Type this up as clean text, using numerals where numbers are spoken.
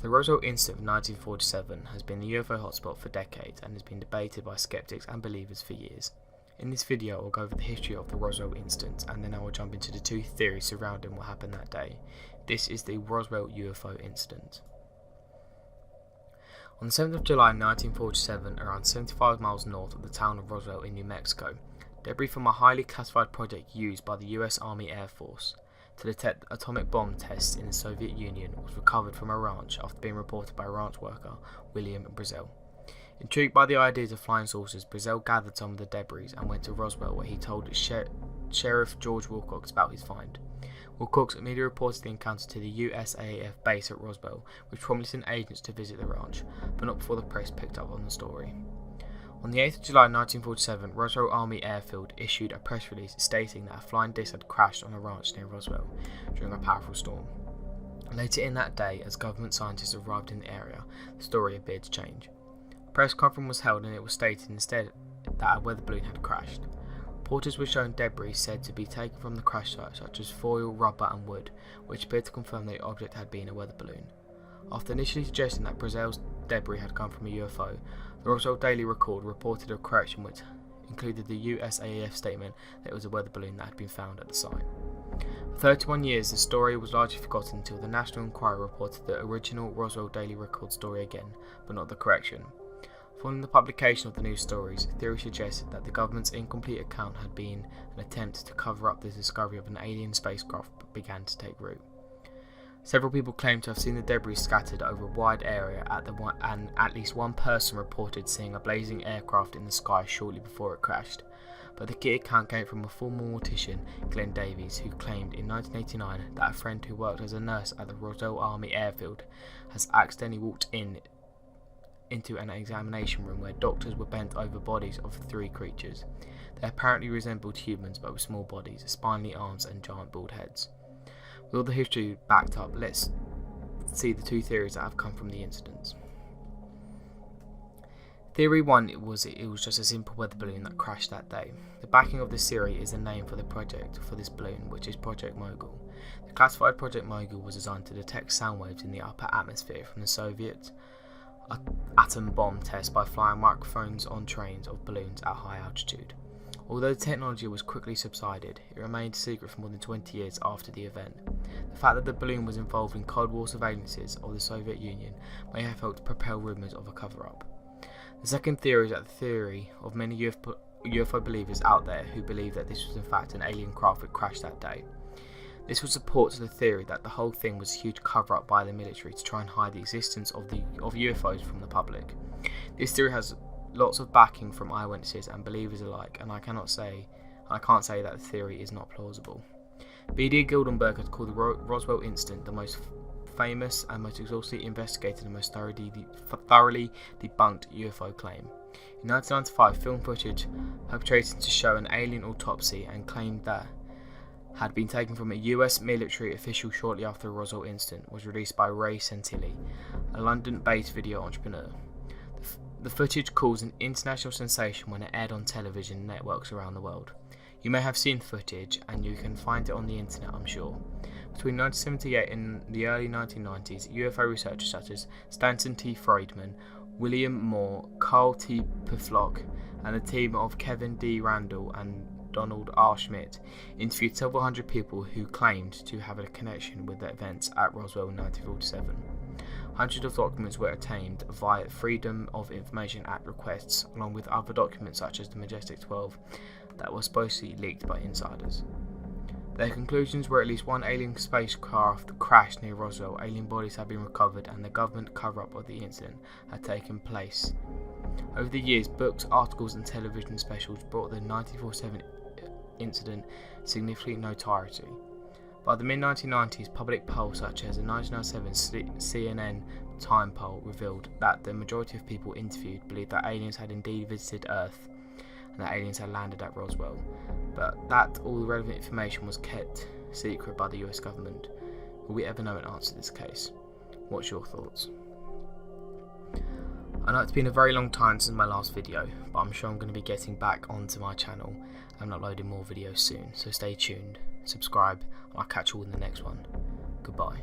The Roswell Incident of 1947 has been the UFO hotspot for decades and has been debated by skeptics and believers for years. In this video, I'll go over the history of the Roswell Incident, and then I will jump into the two theories surrounding what happened that day. This is the Roswell UFO Incident. On the 7th of July 1947, around 75 miles north of the town of Roswell in New Mexico, debris from a highly classified project used by the US Army Air Force to detect atomic bomb tests in the Soviet Union was recovered from a ranch after being reported by a ranch worker, William Brazel. Intrigued by the ideas of flying saucers, Brazel gathered some of the debris and went to Roswell, where he told Sheriff George Wilcox about his find. Wilcox immediately reported the encounter to the USAF base at Roswell, which prompted sent agents to visit the ranch, but not before the press picked up on the story. On the 8th of July 1947, Roswell Army Airfield issued a press release stating that a flying disc had crashed on a ranch near Roswell during a powerful storm. Later in that day, as government scientists arrived in the area, the story appeared to change. A press conference was held and it was stated instead that a weather balloon had crashed. Reporters were shown debris said to be taken from the crash site, such as foil, rubber and wood, which appeared to confirm that the object had been a weather balloon. After initially suggesting that Brazel's debris had come from a UFO, the Roswell Daily Record reported a correction which included the USAF statement that it was a weather balloon that had been found at the site. For 31 years, the story was largely forgotten until the National Enquirer reported the original Roswell Daily Record story again, but not the correction. Following the publication of the news stories, theory suggested that the government's incomplete account had been an attempt to cover up the discovery of an alien spacecraft began to take root. Several people claimed to have seen the debris scattered over a wide area and at least one person reported seeing a blazing aircraft in the sky shortly before it crashed. But the key account came from a former mortician, Glenn Davies, who claimed in 1989 that a friend who worked as a nurse at the Roswell Army Airfield has accidentally walked into an examination room where doctors were bent over bodies of three creatures. They apparently resembled humans but with small bodies, spiny arms and giant bald heads. With all the history backed up, let's see the two theories that have come from the incidents. Theory 1 it was just a simple weather balloon that crashed that day. The backing of this theory is the name for the project for this balloon, which is Project Mogul. The classified Project Mogul was designed to detect sound waves in the upper atmosphere from the Soviet atom bomb test by flying microphones on trains of balloons at high altitude. Although the technology was quickly subsided, it remained a secret for more than 20 years after the event. The fact that the balloon was involved in Cold War surveillances of the Soviet Union may have helped propel rumours of a cover-up. The second theory is that the theory of many UFO believers out there who believe that this was in fact an alien craft that crashed that day. This would support the theory that the whole thing was a huge cover-up by the military to try and hide the existence of UFOs from the public. This theory has lots of backing from eyewitnesses and believers alike, and I can't say that the theory is not plausible. B.D. Gildenberg has called the Roswell Incident the most famous and most exhaustively investigated and most thoroughly debunked UFO claim. In 1995, film footage perpetrated to show an alien autopsy and claimed that had been taken from a US military official shortly after the Roswell Incident was released by Ray Santilli, a London-based video entrepreneur. The footage caused an international sensation when it aired on television networks around the world. You may have seen footage, and you can find it on the internet, I'm sure. Between 1978 and the early 1990s, UFO researchers such as Stanton T. Friedman, William Moore, Carl T. Pflock, and a team of Kevin D. Randall and Donald R. Schmidt interviewed several hundred people who claimed to have a connection with the events at Roswell in 1947. Hundreds of documents were obtained via Freedom of Information Act requests, along with other documents such as the Majestic 12 that were supposedly leaked by insiders. Their conclusions were at least one alien spacecraft crashed near Roswell, alien bodies had been recovered, and the government cover-up of the incident had taken place. Over the years, books, articles and television specials brought the 1947 incident significant notoriety. By the mid-1990s, public polls such as the 1997 CNN Time poll revealed that the majority of people interviewed believed that aliens had indeed visited Earth and that aliens had landed at Roswell, but that all the relevant information was kept secret by the US government. Will we ever know an answer to this case? What's your thoughts? I know it's been a very long time since my last video, but I'm sure I'm going to be getting back onto my channel and uploading more videos soon, so stay tuned, subscribe, and I'll catch you all in the next one. Goodbye.